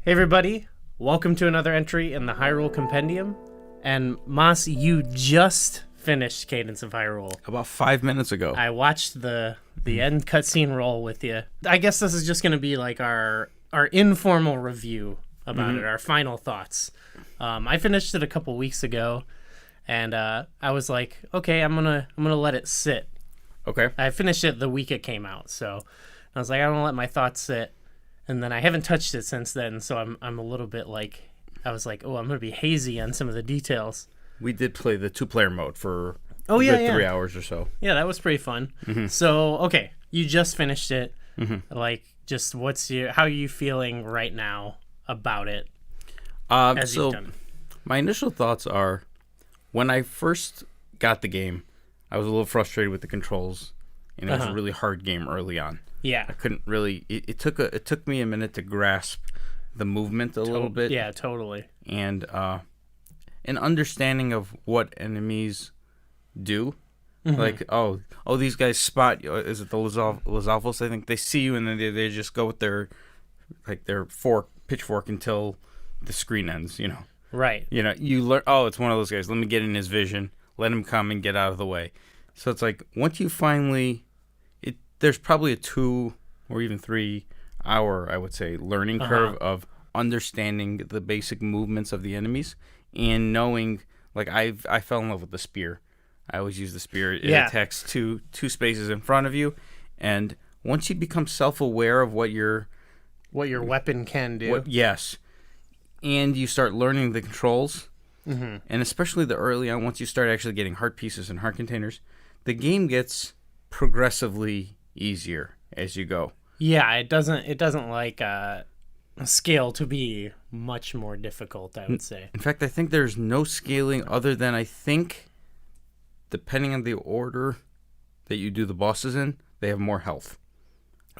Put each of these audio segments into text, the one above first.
Hey everybody, welcome to another entry in the Hyrule Compendium. And Moss, you just finished Cadence of Hyrule. About 5 minutes ago. I watched the end cutscene roll with you. I guess this is just going to be like our informal review about it, our final thoughts. I finished it a couple weeks ago, and I was like, okay, I'm gonna let it sit. Okay. I finished it the week it came out, so I was like, I'm gonna let my thoughts sit. And then I haven't touched it since then, so I'm a little bit like, I was like, oh, I'm going to be hazy on some of the details. We did play the two-player mode for 3 hours or so. Yeah, that was pretty fun. So, okay, you just finished it. Like, just how are you feeling right now about it as you've done it? My initial thoughts are, when I first got the game, I was a little frustrated with the controls, and it was a really hard game early on. Yeah. I couldn't really. It took me a minute to grasp the movement a little bit. Yeah, totally. And an understanding of what enemies do. Like, oh, these guys spot you. Is it the Lizalfos? I think they see you and then they just go with their pitchfork until the screen ends. You know. Right. You know, you learn. Oh, it's one of those guys. Let me get in his vision. Let him come and get out of the way. So it's like once you finally. There's probably a 2 or even 3 hour, I would say, learning curve of understanding the basic movements of the enemies and knowing, like, I fell in love with the spear. I always use the spear. It attacks two spaces in front of you, and once you become self-aware of what your weapon can do. Yes, and you start learning the controls, and especially the early on, once you start actually getting heart pieces and heart containers, the game gets progressively easier as you go. Yeah, it doesn't like scale to be much more difficult, I would say. In fact, I think there's no scaling other than, I think, depending on the order that you do the bosses in, they have more health.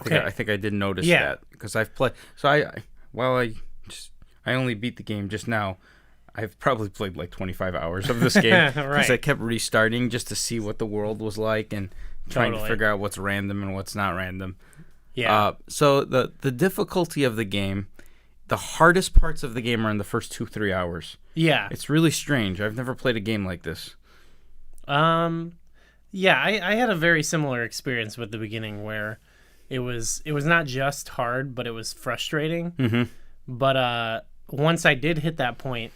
I think I did notice that because I've played. So I only beat the game just now. I've probably played like 25 hours of this game because I kept restarting just to see what the world was like and trying to figure out what's random and what's not random. Yeah. So the difficulty of the game, the hardest parts of the game are in the first 2-3 hours. Yeah. It's really strange. I've never played a game like this. Yeah, I had a very similar experience with the beginning where it was not just hard, but it was frustrating. But once I did hit that point,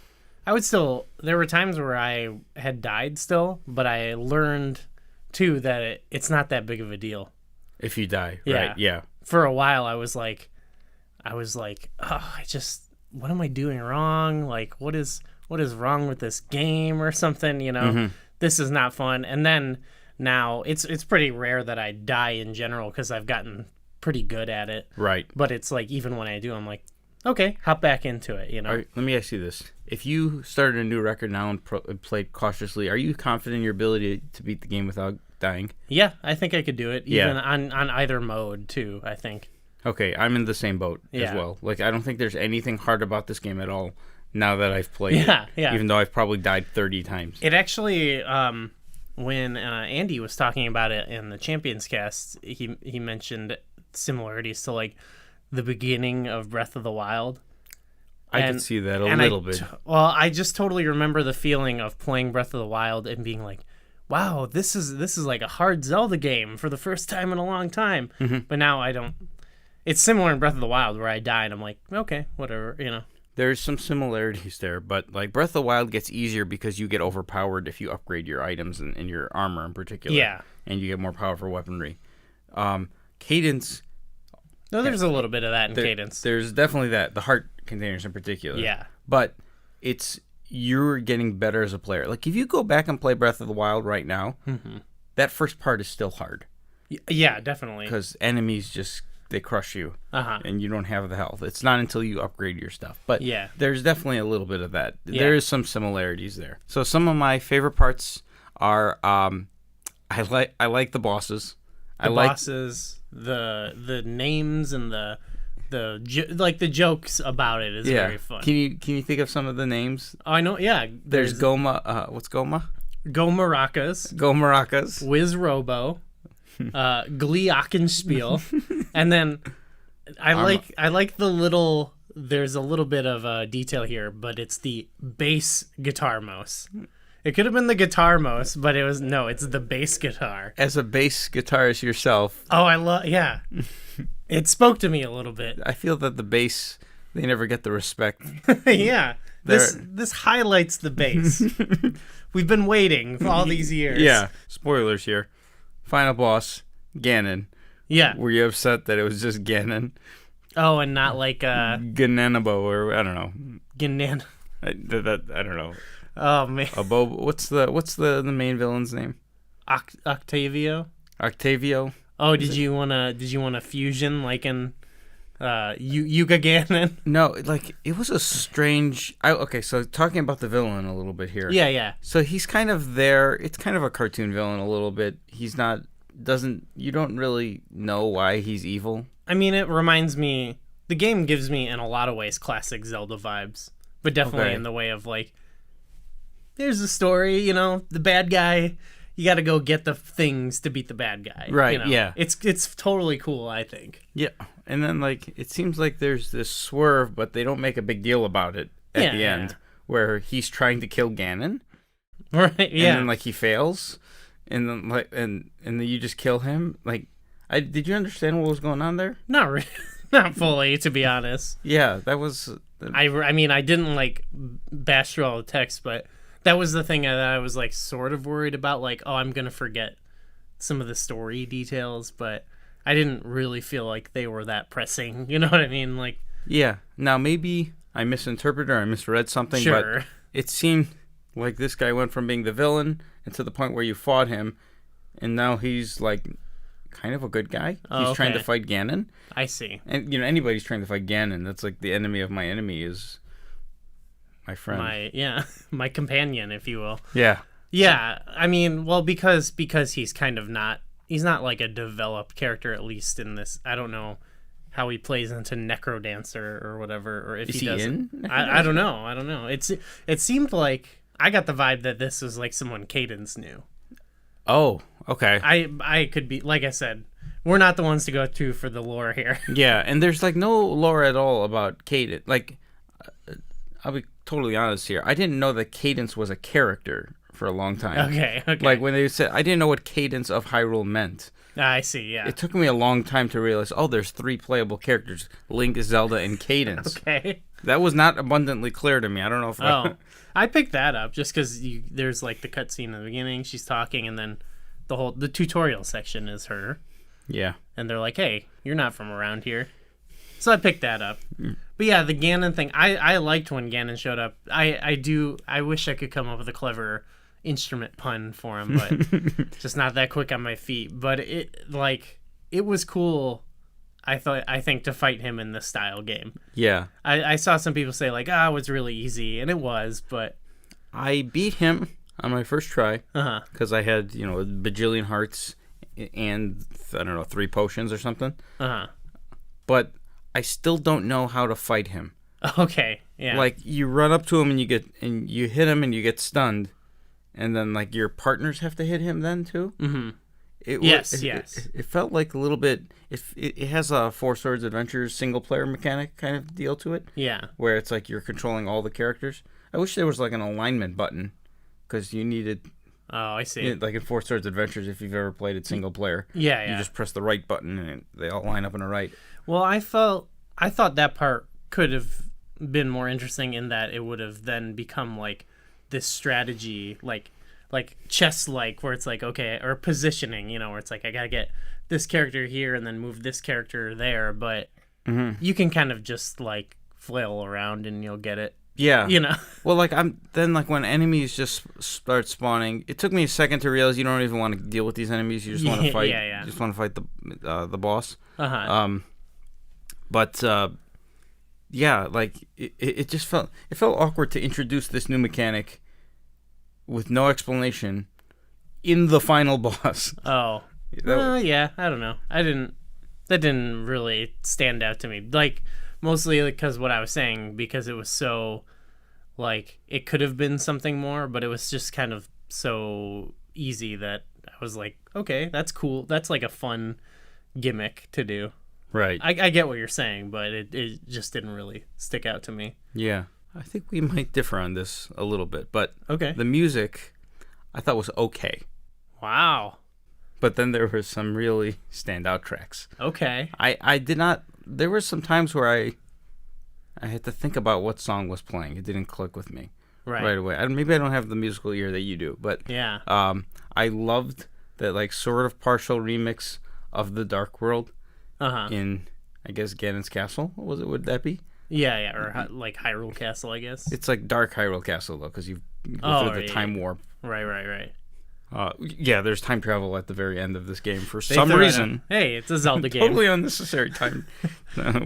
there were times where I had died still, but I learned too that it's not that big of a deal if you die. Right? Yeah. For a while I was like, oh, what am I doing wrong? Like, what is wrong with this game or something? You know, this is not fun. And then now it's pretty rare that I die in general because I've gotten pretty good at it. Right. But it's like even when I do, I'm like, okay, hop back into it, you know. All right, let me ask you this. If you started a new record now and played cautiously, are you confident in your ability to beat the game without dying? Yeah, I think I could do it, even on either mode, too, I think. Okay, I'm in the same boat as well. Like, I don't think there's anything hard about this game at all now that I've played it, even though I've probably died 30 times. It actually, when Andy was talking about it in the Champions Cast, he mentioned similarities to, like, the beginning of Breath of the Wild. I can see that a little bit. Well, I just totally remember the feeling of playing Breath of the Wild and being like, wow, this is like a hard Zelda game for the first time in a long time. But now I don't. It's similar in Breath of the Wild where I die and I'm like, okay, whatever, you know. There's some similarities there, but like Breath of the Wild gets easier because you get overpowered if you upgrade your items and your armor in particular. Yeah. And you get more powerful weaponry. Cadence... No, there's a little bit of that in Cadence. There's definitely that, the heart containers in particular. Yeah. But you're getting better as a player. Like, if you go back and play Breath of the Wild right now, that first part is still hard. Yeah, definitely. Because enemies they crush you, and you don't have the health. It's not until you upgrade your stuff. But there's definitely a little bit of that. Yeah. There is some similarities there. So some of my favorite parts are, I like the bosses. The names and the jokes about it is very fun. Can you think of some of the names? Oh, I know. Yeah, there's Goma. What's Goma? Go Maracas. Wiz Robo. Gliockenspiel. And then I like the little there's a little bit of detail here, but it's the bass guitar mouse. It could have been the guitar mouse, but it's the bass guitar. As a bass guitarist yourself. Oh, yeah. It spoke to me a little bit. I feel that the bass, they never get the respect. Yeah. This highlights the bass. We've been waiting for all these years. Yeah. Spoilers here. Final boss, Ganon. Yeah. Were you upset that it was just Ganon? Oh, and not like Gananabo, or I don't know. Ganon. I don't know. Oh man. What's the main villain's name? Octavio. Octavio. Oh, did you want a fusion like in Yuga Ganon? No, like it was a strange. Okay, so talking about the villain a little bit here. Yeah. So he's kind of there. It's kind of a cartoon villain a little bit. He's not. You don't really know why he's evil. I mean, it reminds me. The game gives me, in a lot of ways, classic Zelda vibes, but definitely in the way of like, there's a story. You know, the bad guy. You got to go get the things to beat the bad guy. Right. You know? Yeah. It's totally cool, I think. Yeah. And then like it seems like there's this swerve, but they don't make a big deal about it at the end, where he's trying to kill Ganon. Right. Yeah. And then like he fails, and then like and then you just kill him. Like, did you understand what was going on there? Not really. Not fully, to be honest. Yeah, that was. I mean, I didn't like bash through all the text, but that was the thing that I was like sort of worried about. Like, oh, I'm gonna forget some of the story details, but I didn't really feel like they were that pressing. You know what I mean? Like, yeah. Now maybe I misinterpreted or I misread something, sure. But it seemed like this guy went from being the villain and to the point where you fought him, and now he's like kind of a good guy. He's trying to fight Ganon. I see. And anybody's trying to fight Ganon. That's like the enemy of my enemy is my friend. My companion, if you will. Yeah. Yeah. I mean, well, because he's kind of not. He's not like a developed character, at least in this. I don't know how he plays into Necrodancer or whatever, or if he doesn't. I don't know. It seemed like I got the vibe that this was like someone Cadence knew. Oh, okay. I could be, like I said, we're not the ones to go to for the lore here. Yeah, and there's like no lore at all about Cadence. Like, I'll be totally honest here. I didn't know that Cadence was a character for a long time. Okay. Like when they said, I didn't know what Cadence of Hyrule meant. I see, yeah. It took me a long time to realize, there's 3 playable characters, Link, Zelda, and Cadence. Okay. That was not abundantly clear to me. I don't know if I picked that up just because there's like the cutscene in the beginning, she's talking, and then the tutorial section is her. Yeah. And they're like, hey, you're not from around here. So I picked that up. But yeah, the Ganon thing, I liked when Ganon showed up. I wish I could come up with a clever instrument pun for him, but just not that quick on my feet. But it was cool. I think to fight him in this style game. Yeah. I saw some people say like, it was really easy, and it was, but I beat him on my first try because I had a bajillion hearts and I don't know 3 potions or something. But I still don't know how to fight him. Okay. Yeah. Like you run up to him and you hit him and you get stunned. And then, like, your partners have to hit him then, too? Mm-hmm. Yes. It felt like a little bit... It has a Four Swords Adventures single-player mechanic kind of deal to it. Yeah. Where it's like you're controlling all the characters. I wish there was, like, an alignment button. Because you needed... Oh, I see. Like in Four Swords Adventures, if you've ever played it single-player. Yeah. You just press the right button and they all line up in a right. Well, I thought that part could have been more interesting in that it would have then become, like... this strategy like chess where it's like okay, or positioning, where it's like I gotta get this character here and then move this character there, but you can kind of just like flail around and you'll get it. Yeah. Well, like when enemies just start spawning, it took me a second to realize you don't even want to deal with these enemies. You just want to fight. Yeah. You just want to fight the boss. Yeah, like it just felt awkward to introduce this new mechanic with no explanation in the final boss. Oh. Yeah, I don't know. That didn't really stand out to me. Like mostly because what I was saying, because it was so like it could have been something more, but it was just kind of so easy that I was like, okay, that's cool. That's like a fun gimmick to do. Right. I get what you're saying, but it just didn't really stick out to me. Yeah. I think we might differ on this a little bit, but Okay. the music I thought was okay. Wow. But then there were some really standout tracks. Okay. I did not. There were some times where I had to think about what song was playing. It didn't click with me right away. Maybe I don't have the musical ear that you do, but Yeah. I loved that like sort of partial remix of the Dark World in, I guess, Ganon's Castle. What was it? Would that be? Yeah, or like Hyrule Castle, I guess. It's like Dark Hyrule Castle though, because you go through the time warp. Right. Yeah, there's time travel at the very end of this game for some reason. Hey, it's a Zelda game. Totally unnecessary time,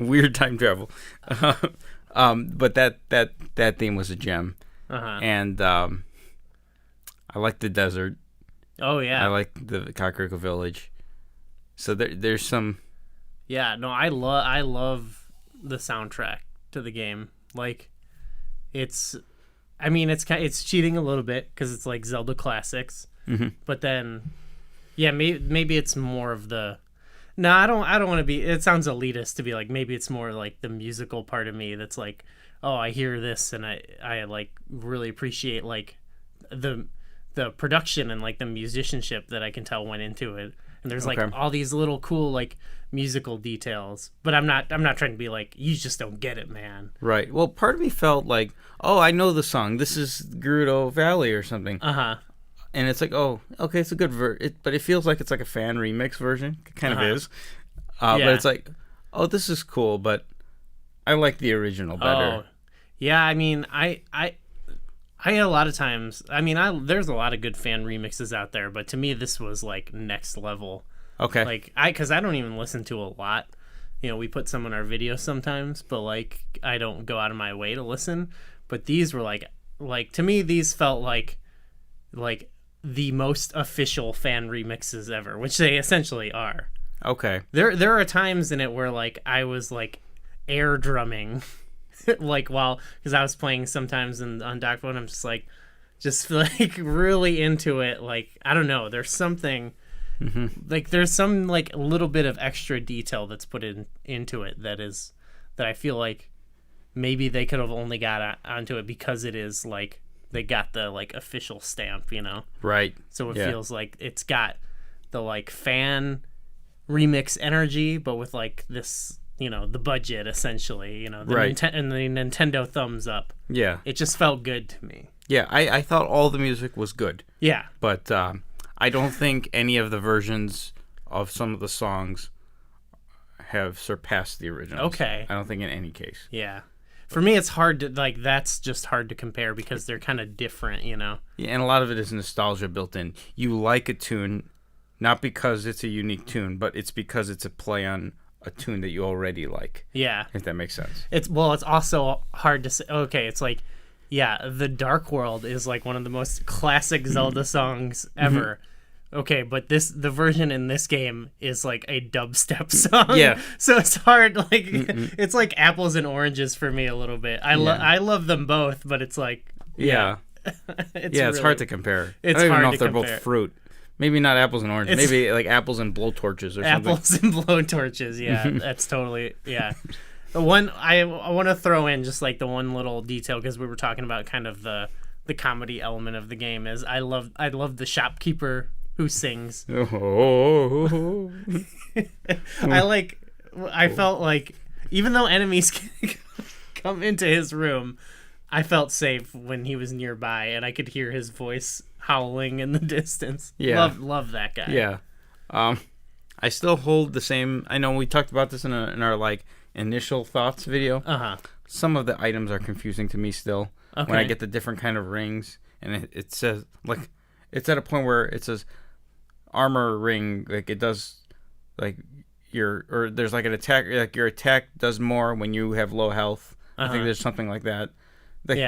weird time travel. But that theme was a gem, and I like the desert. Oh yeah, I like the Kakariko Village. So there's some. Yeah, no, I love the soundtrack to the game. Like, it's cheating a little bit because it's like Zelda classics. Mm-hmm. But then, yeah, maybe it's more of the. No, I don't want to be. It sounds elitist to be like, maybe it's more like the musical part of me that's like, oh, I hear this and I like really appreciate like the production and like the musicianship that I can tell went into it. And there's like all these little cool like musical details, but I'm not trying to be like, you just don't get it, man. Right. Well, part of me felt like, oh, I know the song. This is Gerudo Valley or something. And it's like, oh, okay, it's a good but it feels like it's like a fan remix version. It kind of is. But it's like, oh, this is cool, but I like the original better. Oh, yeah. I mean, I a lot of times. I mean, there's a lot of good fan remixes out there, but to me, this was like next level. Okay. Like because I don't even listen to a lot. You know, we put some on our videos sometimes, but like I don't go out of my way to listen. But these were like to me, these felt like the most official fan remixes ever, which they essentially are. Okay. There are times in it where like I was like air drumming, like because I was playing sometimes on Doc Phone. I'm just like really into it. Like I don't know. There's something like there's some like little bit of extra detail that's put into it that I feel like maybe they could have only got onto it because it is like. They got the like official stamp, you know? Right. So it feels like it's got the like fan remix energy, but with like this, you know, the budget essentially, you know, the and the Nintendo thumbs up. Yeah. It just felt good to me. Yeah, I thought all the music was good. Yeah. But I don't think any of the versions of some of the songs have surpassed the originals. Okay. I don't think in any case. Yeah. For me, it's hard to, like, that's just hard to compare because they're kind of different, you know? Yeah, and a lot of it is nostalgia built in. You like a tune, not because it's a unique tune, but it's because it's a play on a tune that you already like. Yeah. If that makes sense. It's also hard to say, okay, it's like, yeah, The Dark World is, like, one of the most classic Zelda songs ever. Okay, but the version in this game is like a dubstep song. Yeah. So it's hard, like it's like apples and oranges for me a little bit. I love them both, but it's like it's hard to compare. It's I don't even know hard if they're compare. Both fruit. Maybe not apples and oranges. Maybe like apples and blowtorches or something. Apples and blowtorches. Yeah, that's totally The one I want to throw in just like the one little detail because we were talking about kind of the comedy element of the game is I love the shopkeeper who sings. I felt like even though enemies come into his room, I felt safe when he was nearby and I could hear his voice howling in the distance. Yeah. Love that guy. Yeah. I still hold the same. I know we talked about this in our like initial thoughts video. Some of the items are confusing to me still. Okay. When I get the different kind of rings and it says like it's at a point where it says armor ring, like it does like there's like an attack, like your attack does more when you have low health. I think there's something like that. Like,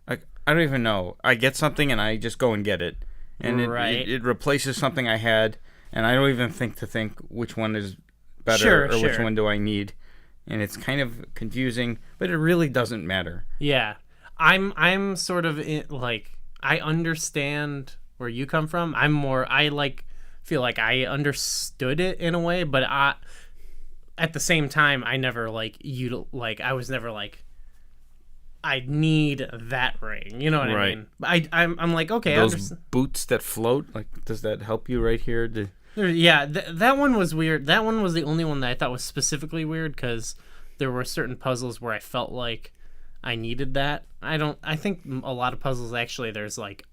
like I don't even know. I get something and I just go and get it, and it replaces something I had, and I don't even think which one is better which one do I need, and it's kind of confusing, but it really doesn't matter. Yeah, I'm sort of like I understand where you come from. I feel like I understood it in a way, but at the same time, I never I was never like, I need that ring. You know what I mean? I'm like, okay, those boots that float. Like, does that help you right here? Yeah, that one was weird. That one was the only one that I thought was specifically weird because there were certain puzzles where I felt like I needed that. I think a lot of puzzles actually there's like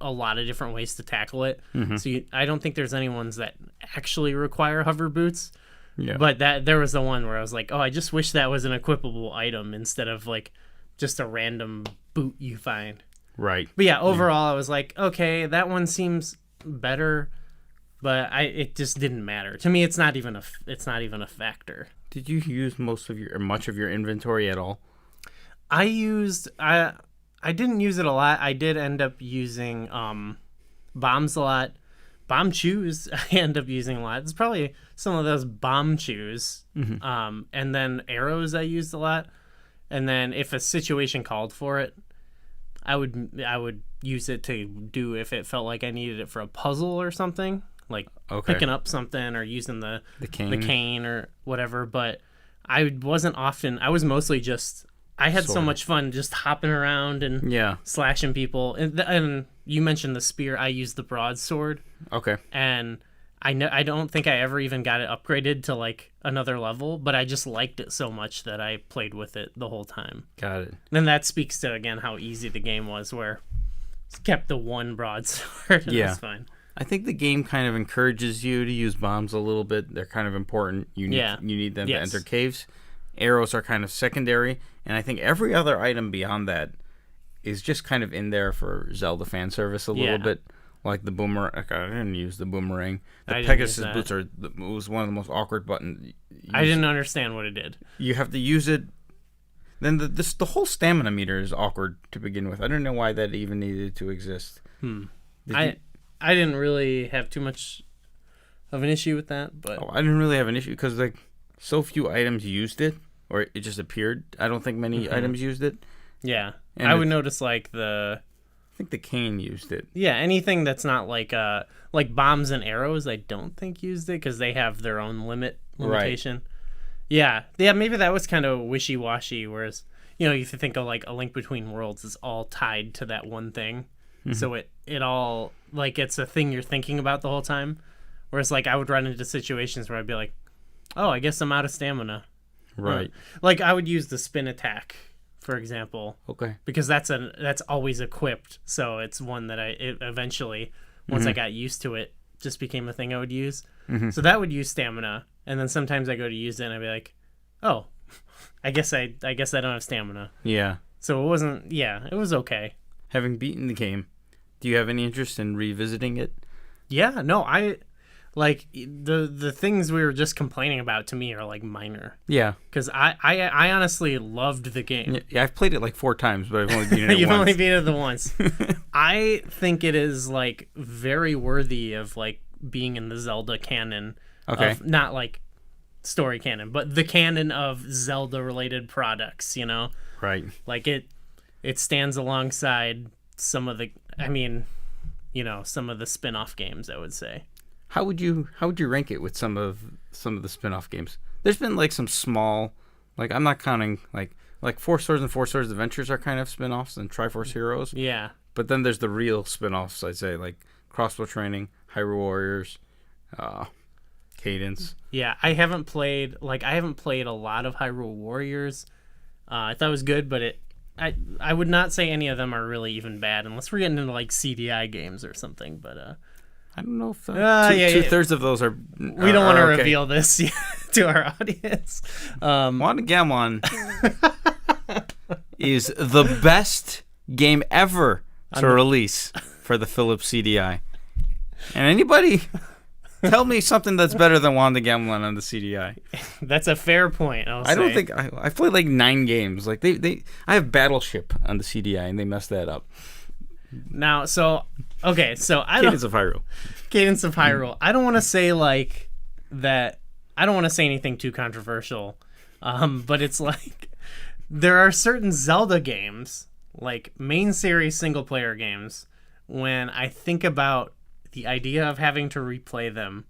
a lot of different ways to tackle it. So I don't think there's any ones that actually require hover boots. Yeah. But there was the one where I was like, oh, I just wish that was an equipable item instead of like just a random boot you find. Right. But yeah, overall I was like, okay, that one seems better, but it just didn't matter. To me it's not even a factor. Did you use much of your inventory at all? I didn't use it a lot. I did end up using bombs a lot. Bomb chews I end up using a lot. It's probably some of those bomb chews. And then arrows I used a lot. And then if a situation called for it, I would use it to do if it felt like I needed it for a puzzle or something. Like picking up something or using the cane or whatever. But I was mostly just, I had so much fun just hopping around and slashing people. And you mentioned the spear. I used the broadsword. Okay. And I don't think I ever even got it upgraded to like another level, but I just liked it so much that I played with it the whole time. Got it. And that speaks to, again, how easy the game was, where it kept the one broadsword and it was fine. I think the game kind of encourages you to use bombs a little bit. They're kind of important. You need them to enter caves. Arrows are kind of secondary, and I think every other item beyond that is just kind of in there for Zelda fan service a little bit. Like the boomerang. I didn't use the boomerang. The Pegasus boots was one of the most awkward buttons. I didn't understand what it did. You have to use it. Then the whole stamina meter is awkward to begin with. I don't know why that even needed to exist. I didn't really have too much of an issue with that, but I didn't really have an issue because like so few items used it, or it just appeared. I don't think many items used it. Yeah, and I would notice like I think the cane used it. Yeah, anything that's not like bombs and arrows, I don't think used it because they have their own limitation. Right. Yeah. Maybe that was kind of wishy-washy. Whereas, if you think of like A Link Between Worlds, is all tied to that one thing, so it all like it's a thing you're thinking about the whole time. Whereas like I would run into situations where I'd be like, oh, I guess I'm out of stamina. Right. Like I would use the spin attack, for example. Okay. Because that's always equipped, so it's one that it eventually, once I got used to it, just became a thing I would use. So that would use stamina, and then sometimes I go to use it and I'd be like, oh, I guess I don't have stamina. Yeah. So it wasn't. Yeah, it was okay. Having beaten the game, do you have any interest in revisiting it? Yeah. No, like the things we were just complaining about to me are like minor. Yeah. Because I honestly loved the game. Yeah, I've played it like 4 times, but I've only beaten it You've once. only beaten it the once. I think it is like very worthy of like being in the Zelda canon. Okay. Of, not like story canon, but the canon of Zelda related products, Right. Like it stands alongside some of the some of the spin-off games, I would say. How would you rank it with some of the spin-off games? There's been like some small, like I'm not counting like Four Swords and Four Swords Adventures are kind of spin-offs and Triforce Heroes. Yeah. But then there's the real spin-offs, I'd say, like Crossbow Training, Hyrule Warriors, Cadence. Yeah, I haven't played a lot of Hyrule Warriors. I thought it was good, but I would not say any of them are really even bad unless we're getting into like CDI games or something, but I don't know if two-thirds of those are... We don't want to reveal this to our audience. Wanda Gamelon is the best game ever to release for the Philips CDI. And anybody tell me something that's better than Wanda Gamelon on the CDI. That's a fair point, I'll say. I don't think... I've played like 9 games. Like I have Battleship on the CDI, and they messed that up. Now, okay, so Cadence of Hyrule. Cadence of Hyrule. I don't want to say like that. I don't want to say anything too controversial, but it's like there are certain Zelda games, like main series single player games, when I think about the idea of having to replay them,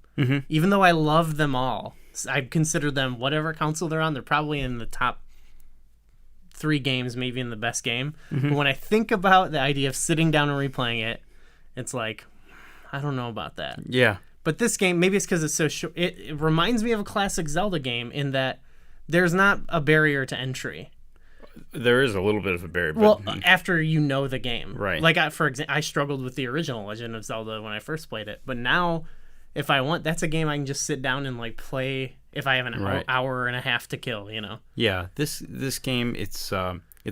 even though I love them all I consider them, whatever console they're on, they're probably in the top 3 games, maybe in the best game. But when I think about the idea of sitting down and replaying it, it's like, I don't know about that. Yeah. But this game, maybe it's because it's so short. It reminds me of a classic Zelda game in that there's not a barrier to entry. There is a little bit of a barrier. Well, after you know the game. Right. Like, for example, I struggled with the original Legend of Zelda when I first played it. But now, if I want, that's a game I can just sit down and, like, play if I have an hour and a half to kill, you know? Yeah. This game, it's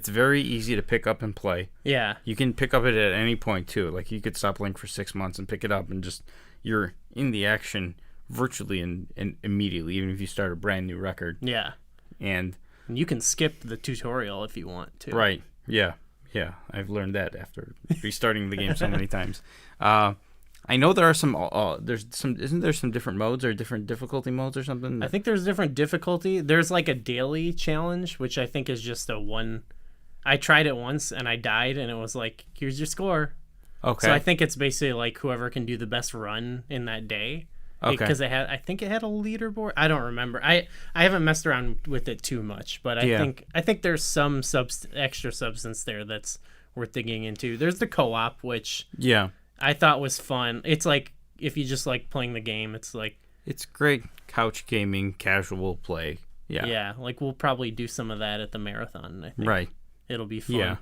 very easy to pick up and play. Yeah. You can pick up it at any point, too. Like, you could stop Link for 6 months and pick it up and just, you're in the action virtually and immediately, even if you start a brand new record. Yeah. And you can skip the tutorial if you want to. Right. Yeah. Yeah. I've learned that after restarting the game so many times. I know there are some. Isn't there some different modes or different difficulty modes or something? I think there's different difficulty. There's like a daily challenge, which I think is just a one. I tried it once and I died, and it was like, here's your score. Okay. So I think it's basically like whoever can do the best run in that day. Okay. Because I think it had a leaderboard. I don't remember. I haven't messed around with it too much, but I think there's some extra substance there that's worth digging into. There's the co-op, which I thought was fun. It's like if you just like playing the game, it's like it's great couch gaming, casual play. Yeah. Yeah, like we'll probably do some of that at the marathon. I think. Right. It'll be fun. Yeah.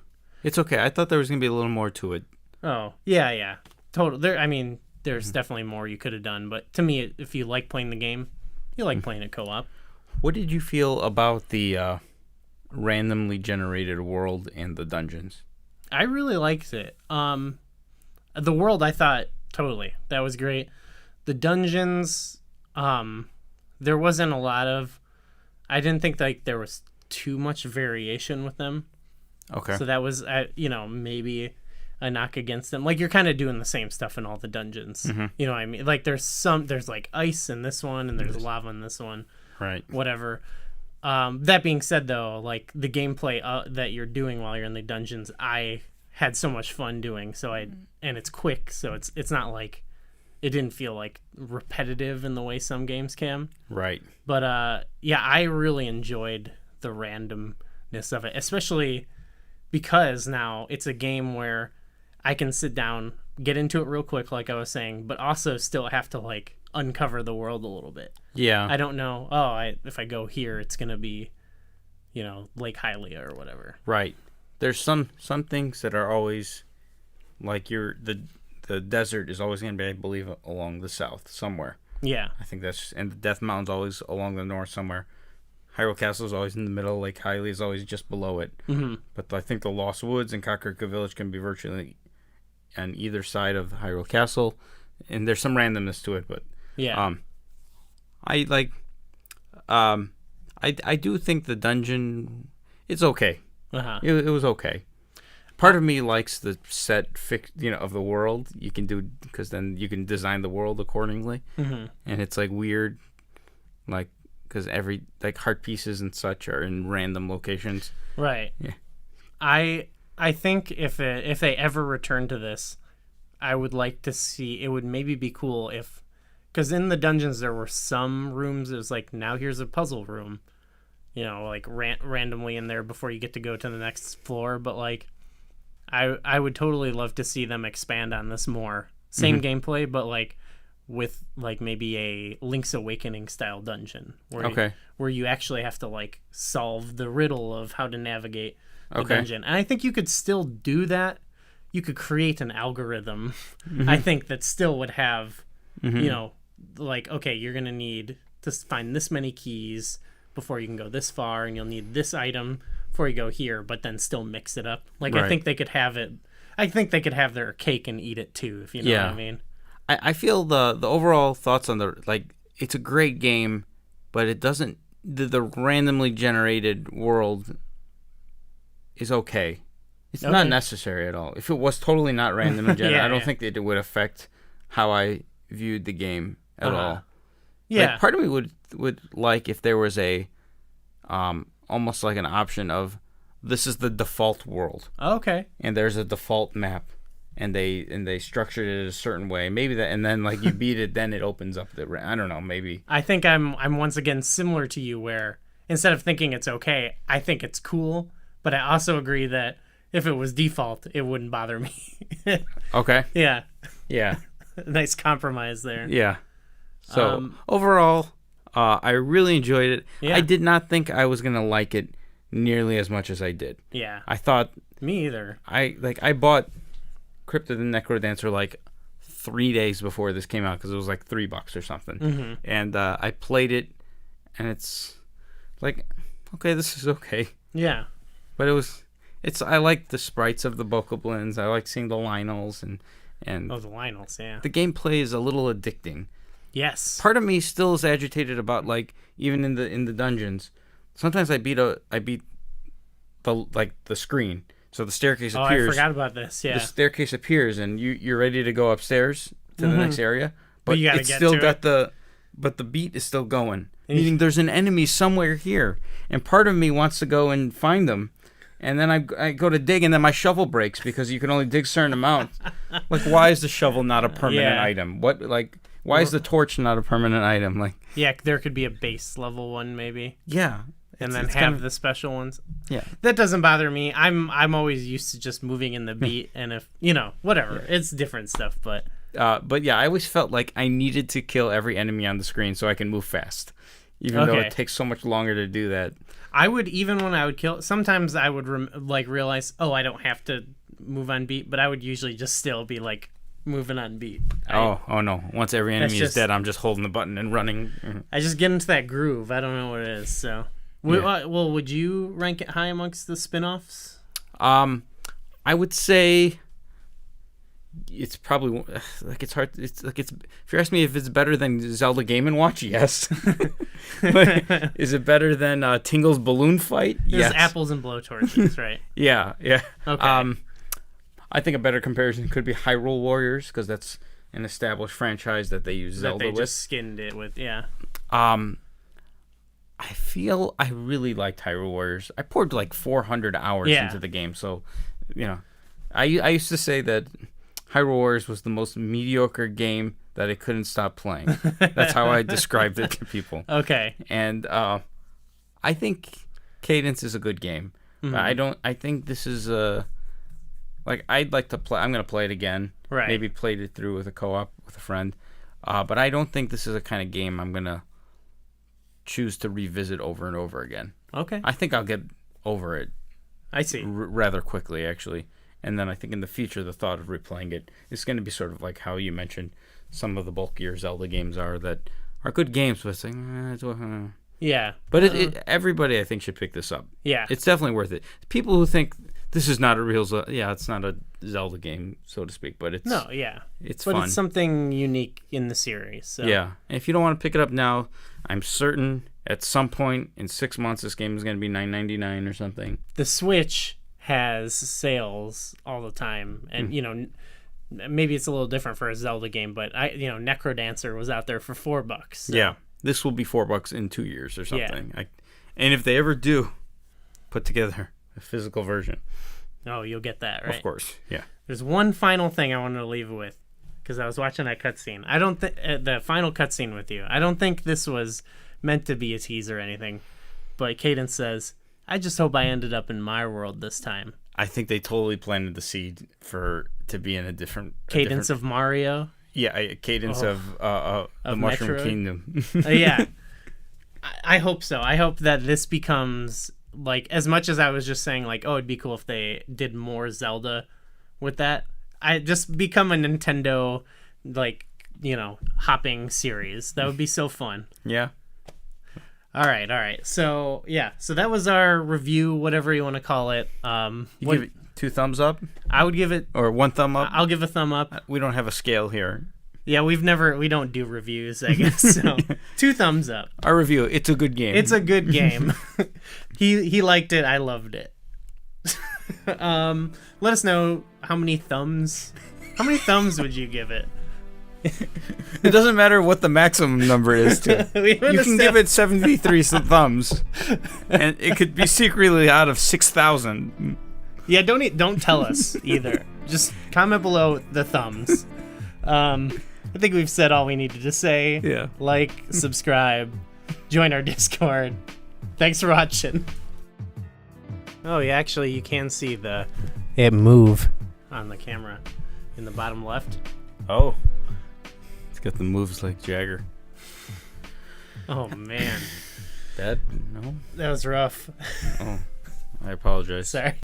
It's okay. I thought there was gonna be a little more to it. Oh yeah. Total. There's definitely more you could have done, but to me, if you like playing the game, you like playing it co-op. What did you feel about the randomly generated world and the dungeons? I really liked it. The world, I thought, totally. That was great. The dungeons, there wasn't a lot of... I didn't think like there was too much variation with them. Okay. So that was, maybe a knock against them. Like, you're kind of doing the same stuff in all the dungeons. Mm-hmm. You know what I mean? Like, there's like ice in this one, and there's lava in this one. Right. Whatever. That being said, though, like, the gameplay that you're doing while you're in the dungeons, I had so much fun doing. And it's quick, so it's not like... It didn't feel, like, repetitive in the way some games can. Right. But, I really enjoyed the randomness of it, especially because now it's a game where I can sit down, get into it real quick, like I was saying, but also still have to, like, uncover the world a little bit. Yeah. I don't know, if I go here, it's going to be, Lake Hylia or whatever. Right. There's some things that are always, like, the desert is always going to be, I believe, along the south somewhere. Yeah. I think and the Death Mountain's always along the north somewhere. Hyrule Castle is always in the middle. Lake Hylia is always just below it. Mm-hmm. But I think the Lost Woods and Kakariko Village can be virtually on either side of Hyrule Castle, and there's some randomness to it. But I do think the dungeon, it's okay. Uh-huh. It was okay. Part of me likes the set of the world you can do, because then you can design the world accordingly. Mm-hmm. And it's like weird, like, because every like heart pieces and such are in random locations. Right. Yeah. I think if they ever return to this, I would like to see, it would maybe be cool if, because in the dungeons there were some rooms, it was like, now here's a puzzle room, like randomly in there before you get to go to the next floor. But like, I would totally love to see them expand on this more. Same gameplay, but like with like maybe a Link's Awakening style dungeon where you actually have to like solve the riddle of how to navigate the dungeon. And I think you could still do that. You could create an algorithm, I think, that still would have, like, okay, you're going to need to find this many keys before you can go this far, and you'll need this item before you go here, but then still mix it up. Like, right. I think they could have it. I think they could have their cake and eat it too, if you know what I mean. I feel the overall thoughts on it's a great game, but it doesn't, the randomly generated world is okay. It's not necessary at all. If it was totally not randomly generated, I don't think that it would affect how I viewed the game at all. Yeah. Like, part of me would like if there was a almost like an option of, this is the default world. Okay. And there's a default map. and they structured it a certain way. Maybe that, and then like you beat it, then it opens up I don't know, maybe. I think I'm once again similar to you, where instead of thinking it's okay, I think it's cool. But I also agree that if it was default, it wouldn't bother me. Okay. Yeah. Yeah. Nice compromise there. Yeah. So overall, I really enjoyed it. Yeah. I did not think I was gonna like it nearly as much as I did. Yeah. I thought Me either. I bought Crypt of the Necrodancer like 3 days before this came out because it was like $3 or something, Mm-hmm. and I played it, and it's like, okay, this is okay, Yeah. but I like the sprites of the Bokoblins. I like seeing the Lynels and Oh, the Lionels, yeah. the gameplay is a little addicting. Yes. Part of me still is agitated about, like, even in the dungeons. Sometimes I beat the screen, so the staircase appears. I forgot about this. Yeah. The staircase appears, and you're ready to go upstairs to the next area, but you gotta it's get still to got it. but the beat is still going. Meaning there's an enemy somewhere here, and part of me wants to go and find them. And then I go to dig, and then my shovel breaks because you can only dig certain amounts. Like, why is the shovel not a permanent item? Why is the torch not a permanent item? Like, Yeah, there could be a base level one maybe, yeah, and it's then have kind of, the special ones. yeah, That doesn't bother me. I'm always used to just moving in the beat, and if whatever, it's different stuff. But yeah, I always felt like I needed to kill every enemy on the screen so I can move fast, even though it takes so much longer to do that. I would, even when I would kill, sometimes I would realize, oh, I don't have to move on beat, but I would usually just still be like moving on beat. Oh no! Once every enemy is dead, I'm just holding the button and running. I just get into that groove. I don't know what it is. So, well, would you rank it high amongst the spin-offs? I would say it's probably like it's hard. It's like if you ask me if it's better than Zelda Game and Watch, yes. But is it better than Tingle's Balloon Fight? There's Yes. apples and blowtorches, right? Yeah. Okay. I think a better comparison could be Hyrule Warriors because that's an established franchise that they use Zelda That they with. just skinned it with, yeah. I feel I really liked Hyrule Warriors. I poured like 400 hours into the game, so I used to say that Hyrule Warriors was the most mediocre game that I couldn't stop playing. That's how I described it to people. Okay. And I think Cadence is a good game. Mm-hmm. But I think this is I'd like to play. I'm gonna play it again. Right. Maybe played it through with a co-op with a friend. But I don't think this is a kind of game I'm gonna choose to revisit over and over again. Okay. I think I'll get over it. I see. Rather quickly, actually. And then I think in the future, the thought of replaying it is going to be sort of like how you mentioned some of the bulkier Zelda games that are good games, but it's like, Yeah. But everybody, I think, should pick this up. Yeah. It's definitely worth it. People who think this is not a real Zelda, it's not a Zelda game, so to speak, but it's No, yeah. it's but fun. It's something unique in the series. So. Yeah. And if you don't want to pick it up now, I'm certain at some point in 6 months, this game is going to be $9.99 or something. The Switch has sales all the time, and maybe it's a little different for a Zelda game, but Necrodancer was out there for $4. So. Yeah, this will be $4 in 2 years or something. Yeah. And if they ever do put together a physical version, you'll get that, right? Of course, yeah. There's one final thing I wanted to leave with because I was watching that cutscene. I don't think the final cutscene with you. I don't think this was meant to be a tease or anything, but Cadence says, I just hope I ended up in my world this time. I think they totally planted the seed to be in a different Cadence of Mario. Yeah, Cadence of the Mushroom Metroid? Kingdom. Yeah, I hope so. I hope that this becomes like, as much as I was just saying like, oh, it'd be cool if they did more Zelda with that. I just become a Nintendo hopping series. That would be so fun. Yeah. All right. So that was our review, whatever you want to call it. You give it 2 thumbs up? I would give it, or 1 thumb up? I'll give a thumb up. We don't have a scale here. Yeah, we don't do reviews, I guess. So 2 thumbs up. Our review, it's a good game. It's a good game. He liked it. I loved it. Let us know how many thumbs would you give it? It doesn't matter what the maximum number is to you can give it 73 thumbs, and it could be secretly out of 6,000. Yeah, don't tell us either. Just comment below the thumbs. I think we've said all we needed to say. Yeah. Like, subscribe, join our Discord. Thanks for watching. Oh, yeah, actually, you can see it move on the camera in the bottom left. Oh. It's got the moves like Jagger. Oh, man. That? No? That was rough. Oh, I apologize. Sorry.